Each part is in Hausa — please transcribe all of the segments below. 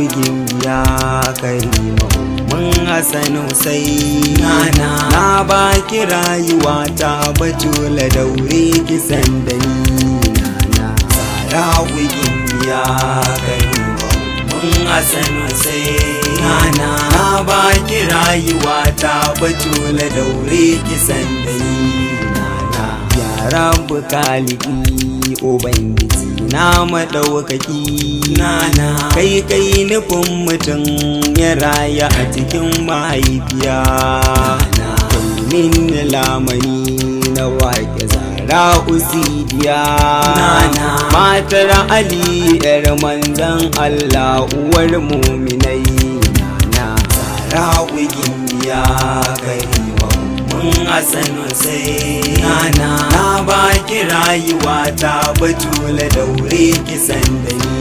wigin ya karima mun Hassan Hussein na baki rayuwa ta Batula daure kisan da ni Zara wigin ya karima mun Hassan Hussein na baki rayuwa ta Batula daure kisan da ni ya Rabbu Kaliki Ubangiji na maɗaukaki kai nufin mutum ya raya a cikin mahaifiya kai min lamani na waƙe Zara Usidiya matar Ali yar manzan Allah uwar muminai Zara wigimbiya kai Hassan Hussein na baki rayuwa ta Batula daure kisan da ni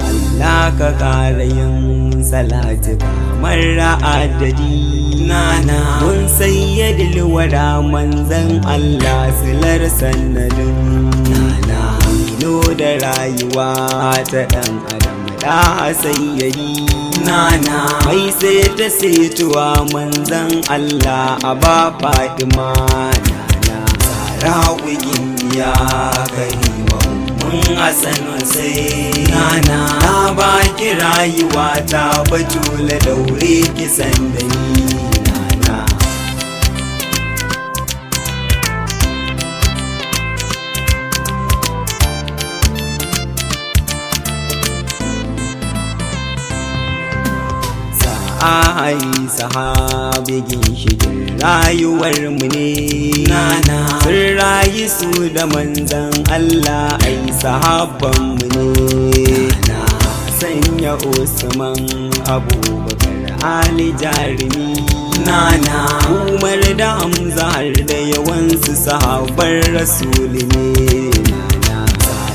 Allah ka ƙara yin salati kamar adadi mun sayyadil wara manzan Allah silar sannadin ilo da rayuwa ta ɗan adam da sayyadi mai sai ta setuwa manzan Allah a ba Fatima Zara wigin ya karima mun Hassan Hussein na baki rayuwa ta Batula daure kisan da ni ai sahabi ginshigin rayuwar mu ne sun rayu su da manzan Allah ai sahabban mu ne sanya Usman Abubakar Ali jarumi Umar da Hamza har da yawansu sahabban rasuli ne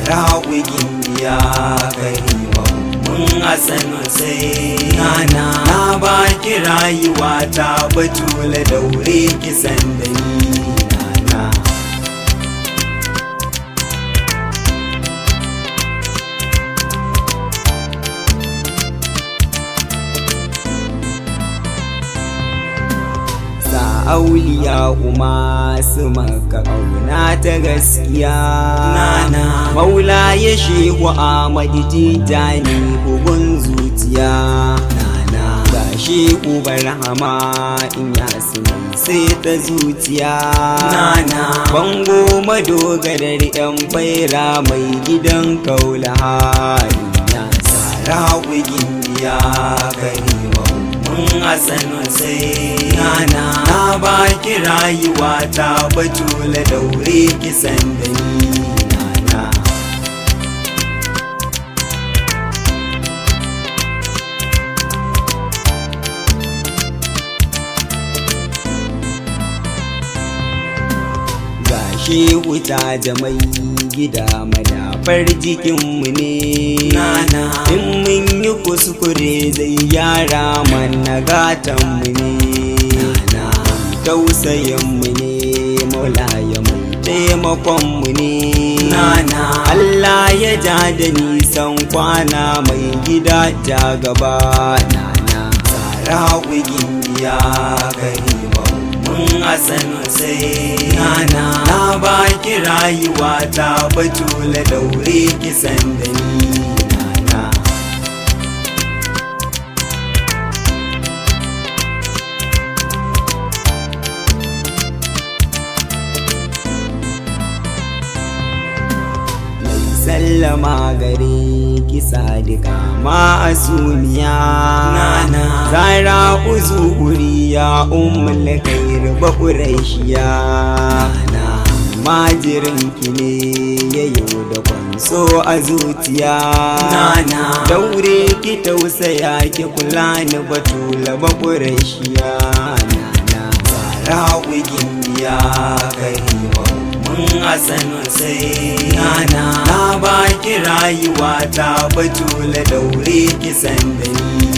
Zara wigin ya karima Hassan Hussein na baki rayuwa ta Batula daure kisan da ni auliya kuma su maka ƙauna ta gaskiya maula ya shehu Ahmadu Tijani bugun zuciya ga shehu Barhama in ya sai ta zuciya bango madogarar yan faira mai gidan kaulahari Zara wigin ya karima Hassan Hussein na baki rayuwa ta Batula daure kisan da ni gashi wuta jamai gida madafar jikinmu ne in mun yi kuskure zai yara mana gatanmu ne tausayinmu ne maulaya mai taimakonmu ne Allah ya ja da nisan kwana mai gida ta gaba Zara wigin ya karima Hassan Hussein na baki rayuwa ta Batula daure kisan da ni sallama gare ki sadika ma'asumiya Zara uzuriya ummul khair ba quraishiya majirinki ne yayo da kwanso a zuciya daure ki tausaya ki kula ni Batula ba quraishiya Zara wigin ya karima Hassan Hussein na baki rayuwa ta Batula daure kisan da ni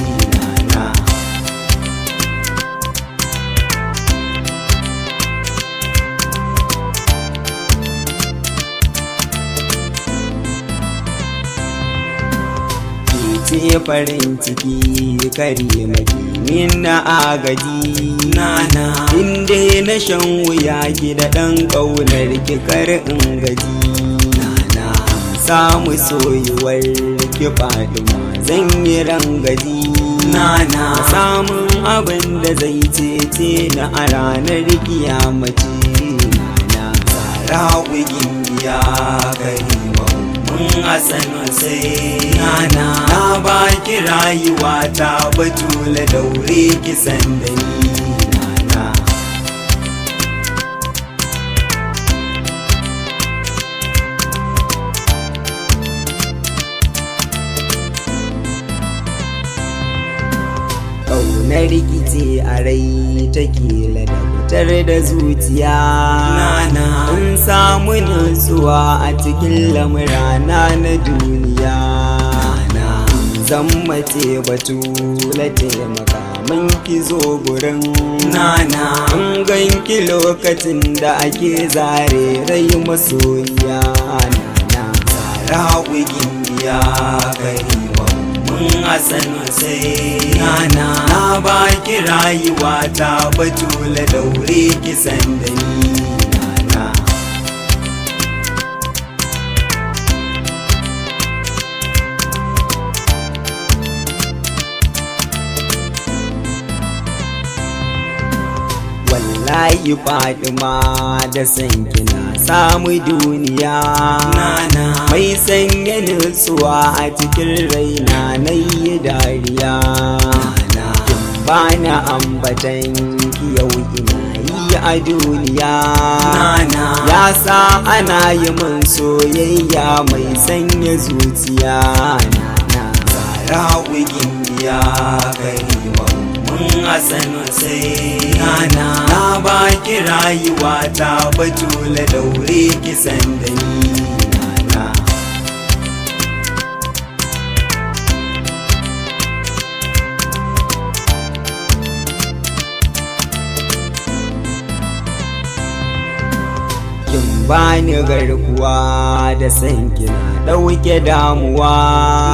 ce farin ciki kare min na agaji nana inda na shan wuya ki da ɗan ƙaunar ki kar in gaji nana samu soyuwar ki Fatima zan yi rangaji nana samun abin da zai cece na a ranar kiyamaci nana tsara wigin biya karima mun asanu sai nana na baki rayuwa ta Batula daure kisan da ni nana ƙaunar rikici a rai take ladabtar da zuciya nana in samu nutsuwa a cikin lamurana na duniya nana zan mace Batula taimaka min ki zo gurin nana in ganki lokacin da ake zare rai masoyiya nana tsara wigin biya karima mun asanu sai nana na baki rayuwa ta Batula daure kisan da ni nana wallahi Fatima da san kina samu duniya nana mai sanya nutsuwa a cikin raina na yi dariya nana bana ambatan ki yau ina yi a duniya nana ya sa ana yi min soyayya mai sanya zuciya nana tsara wigin biya karima mun asanu sai nana na baki rayuwa ta Batula daure kisan da ni nana kin bani garkuwa da san kina ɗauke damuwa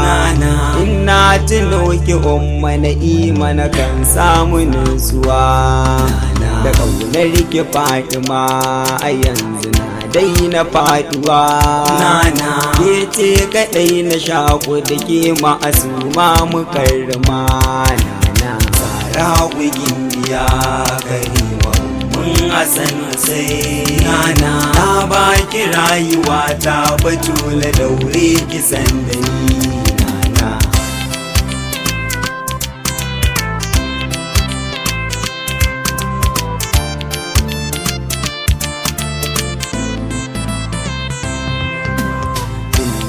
nana ina tuno ki umma na imana kan samu nutsuwa da ƙaunar ki Fatima a yanzu na daina faduwa nana ke ce kaɗai na shaku da ke ma'asuma mu karrama nana tsara wigin biya karima mun asanu sai nana na baki rayuwa ta Batula daure kisan da ni nana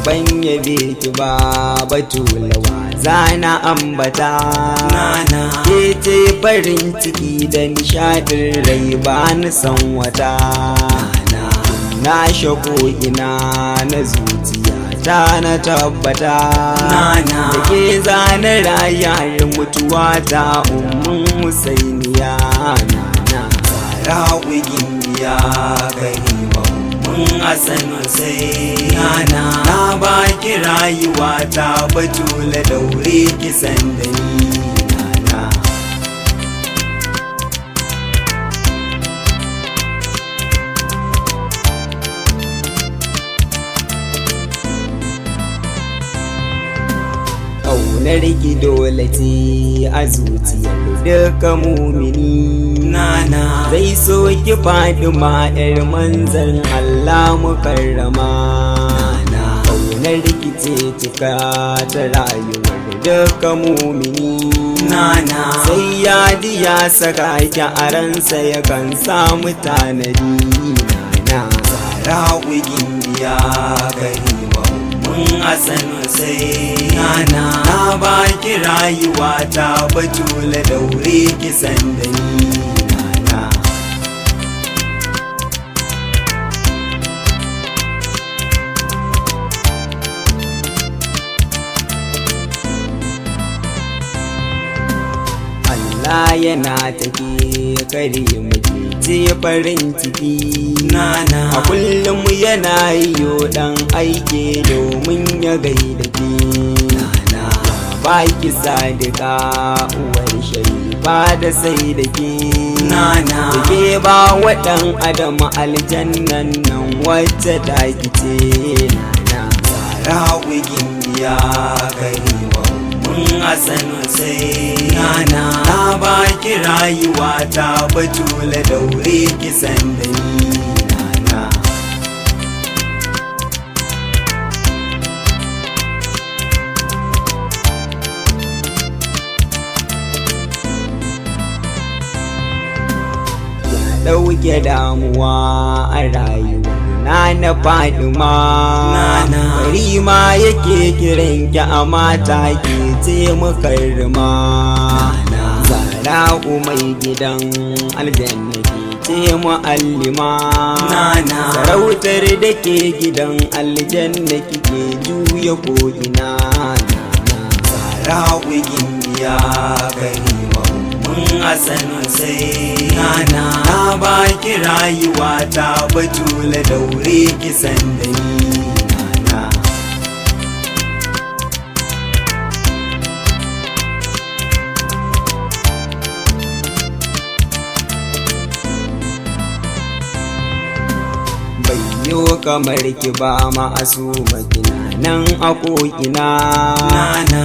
ban yabe ki ba Batula wa zana ambata nana ke ce farin ciki da nishadin rai ba ni san wata nana na shago ina na zuciya ta na tabbata nana da ke zana rayar mutuwa ta ummun Husainiya nana tsara wigin biya karima mun asanu sai nana na baki rayuwa ta Batula daure kisan da ni nana ƙaunar ki dole ce a zuciyar duka mumini nana zai so ki Fatima yar manzan Allah mukarrama nana ƙaunar ki ce cika ta rayuwar duka mumini nana sai ya ji ya saka ki a ransa ya kan samu tanadi nana tsara wigin biya karima mun asanu sai nana na baki rayuwa ta Batula daure kisan da ni nana Allah yana take kare muke ce farin ciki nana a kullum yana yiwo dan aike domin ya gaida ke nana baki sadika uwar sharifa da sai da ke nana da ke ba waɗan adam aljannan nan wacce ta kice nana tsara wigin biya karewa mun asanu sai nana ta baki rayuwa ta batula daure kisan da ni nana ɗauke damuwa a rayuwa na Fadima bari ma yake kiran ki a mata ke ce mukarrima zara mai gidan aljanna ke ce mu'allima sarautar da ke gidan aljanna kike juya ko'ina zara gimbiya karima asanu sai nana na baki rayuwa ta batula daure kisan da ni nana bayyo kamar ki ba ma'asu makina nan a ko'ina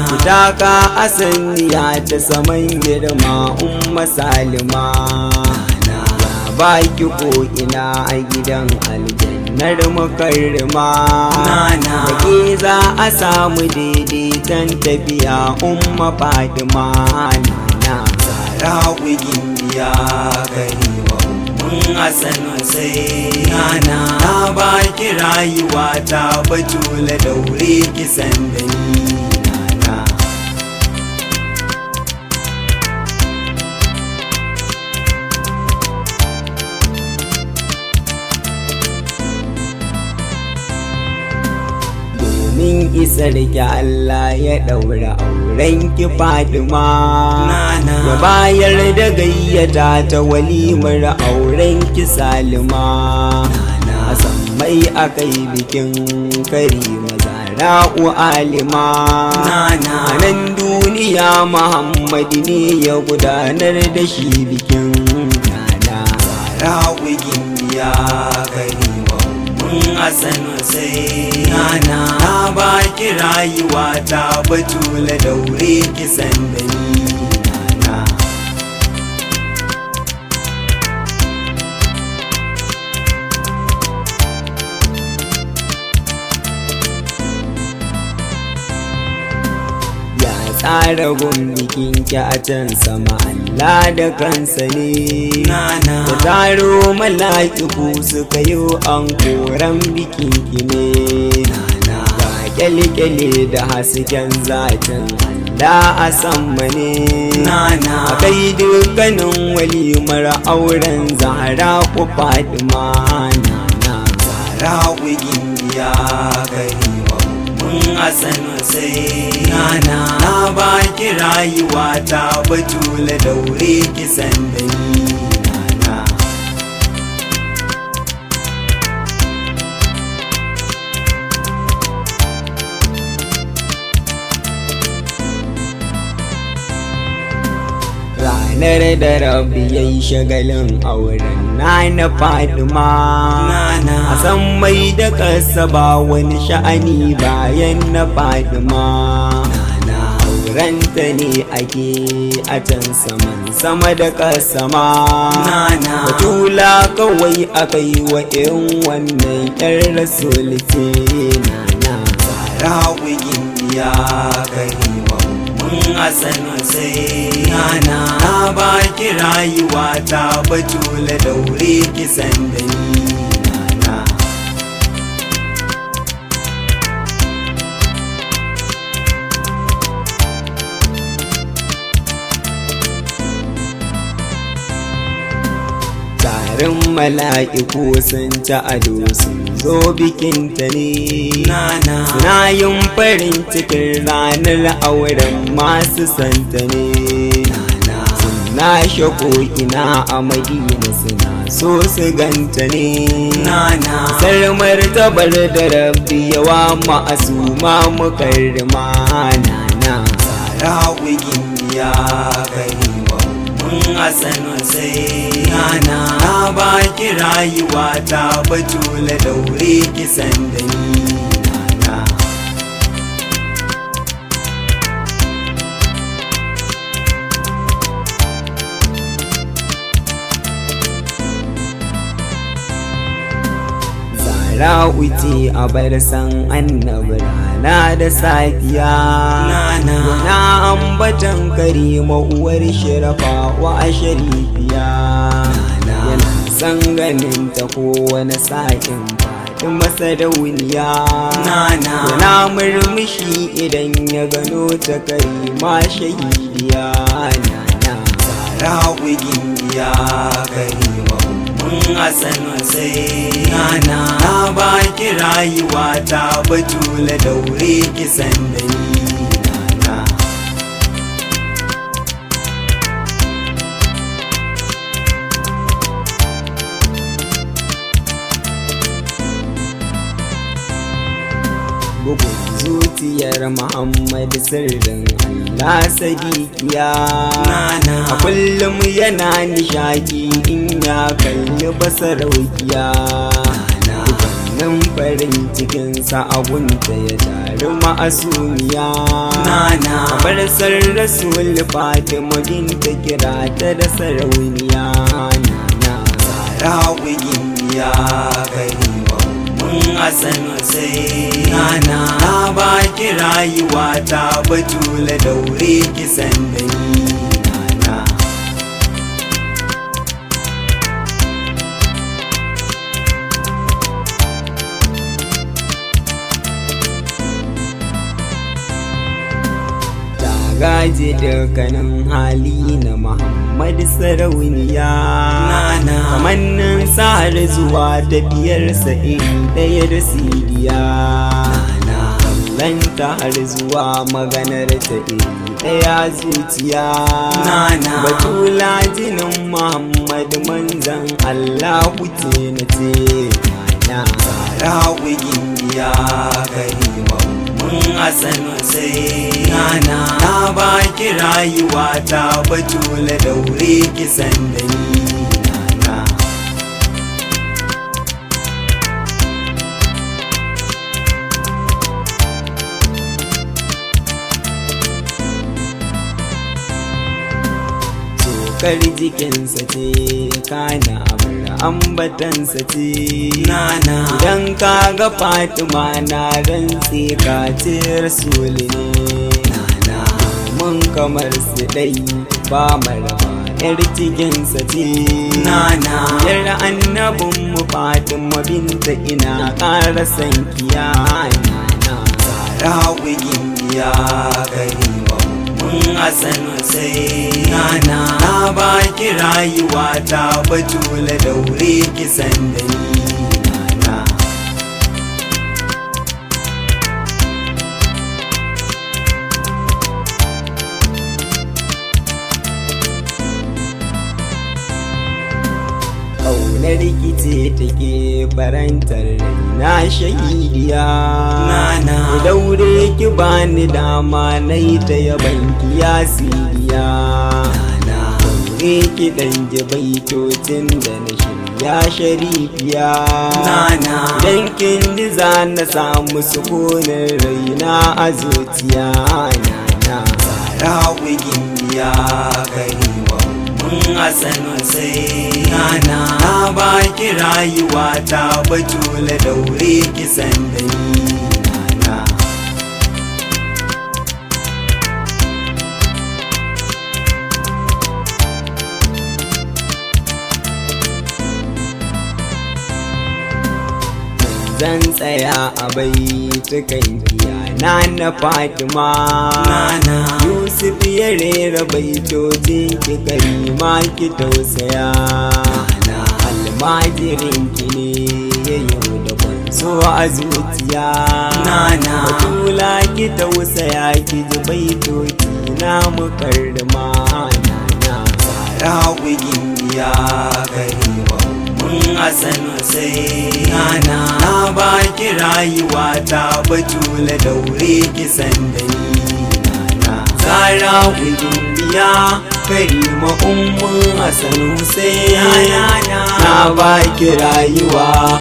ku taka asaniya ta saman girma umma salima ba ki ko'ina a gidan aljannar mukarrima da ke za a samu daidaiton tafiya umma Fadima nana tsara wigin biya karewa asanu sai nana ta baki rayuwa ta batula daure kisan da ni nana domin isar ki Allah ya daura auren ki Fadima ya bayar da gayyata ta walimar auren ki Salima a sammai akai bikin Karima Zara'u Alima a nan duniya Muhammadu ne ya gudanar da shi bikin nana Zara'u gimbiya Karima asanu sai nana na baki rayuwa ta batula daure kisan da ni nana ya tsara gumbikin ki a can sama Allah da kansa ne nana da taro mala'iku suka yi an koran bikin ki ne nana ga kyale-kyale da hasken zatin Allah a sama ne nana kai dukkanin walimar auren Zahra ku Fadima nana Zahra wigin biya karewa asanu sai nana na baki rayuwa ta batula daure kisan da ni nana ranar da Rabbi yayi shagalin auren na Fadima a san mai da kasa ba wani sha'ani bayan na Fadima aurenta ne ake a can saman sama da kasa ma batula kawai akai wa irin wannan yar rasul ce nana tsara wigin biya karewa asanu sai nana na baki rayuwa ta batula daure kisan da ni nana tarin mala'iku sun ta ado sun zo bikinta ne suna yin farin cikin ranar auren masu santa ne suna shako ina a Madina suna so su ganta ne sarmar tabar da Rabbi yawa ma'asuma mukarrima nana rawigin ya karima mun Hassan sai na baki rayuwa ta Batula daure kisan da ni nana. Ra'uti a bar san annabi rana da safiya na ambatan karima uwar shirafa wa sharifiya yana san ganin ta kowane sakin faɗin masarauniya yana murmushi idan ya gano ta karima shahidiya ra'uyin ya karima Hassan sai na baki rayuwa ta Batula daure kisan da ni nana. Bugun zuciyar Muhammad sirrin Allah sadiqiya a kullum yana nishaki in ya kalli basaraukiya. Dukannin farin cikinsa abunta ya taru ma'asumiya kamar Rasul Fatima binta kira ta da sarauniya Rawigin ya karima Hassan sai na baki rayuwa ta Batula daure kisan da ni nana. Gaji dukkanin hali na Muhammad sarauniya kamannin sa'ar zuwa tafiyarsa iri ɗaya da sidiya kallanta har zuwa maganar ta iri ɗaya zuciya Batula jinin Muhammad manzan Allah kuce na ce rawigin ya karima Hassan sai na baki rayuwa ta Batula daure kisan da ni nana. Tsokar jikinsa ce kana ambatansa ce idan ka ga Fatima na rantse ka ce Rasuli ne mun kamar su ɗai ba maraba yar cikinsa ce yar annabin mu Fatima binta ina ƙara sankiya rawigin ya karima Hassan sai na baki rayuwa ta Batula daure kisan da ni nana. Ƙaunar rikice take farantar raina shahidiya ku daure ki bani dama na yi ta yaban kiyasiya daure ki ɗan ji baitocin da na shirya sharifiya don kin ji za na samu sukunin raina a zuciya rawigin ya karima Hassan sai na baki rayuwa ta Batula daure kisan da ni nana. Zan tsaya a baitukan kiyana na Fatima Yusuf ya rera baitocin ki karima ki tausaya almajirin ki ne ya yi da kwanso a zuciya Batula ki tausaya ki ji baitoci na mukarrama rawigin ya karima Hassan sai na baki rayuwa ta Batula daure kisan da ni nana. Zara Gimbiya Karima Ummu Hassan Hussein na baki rayuwa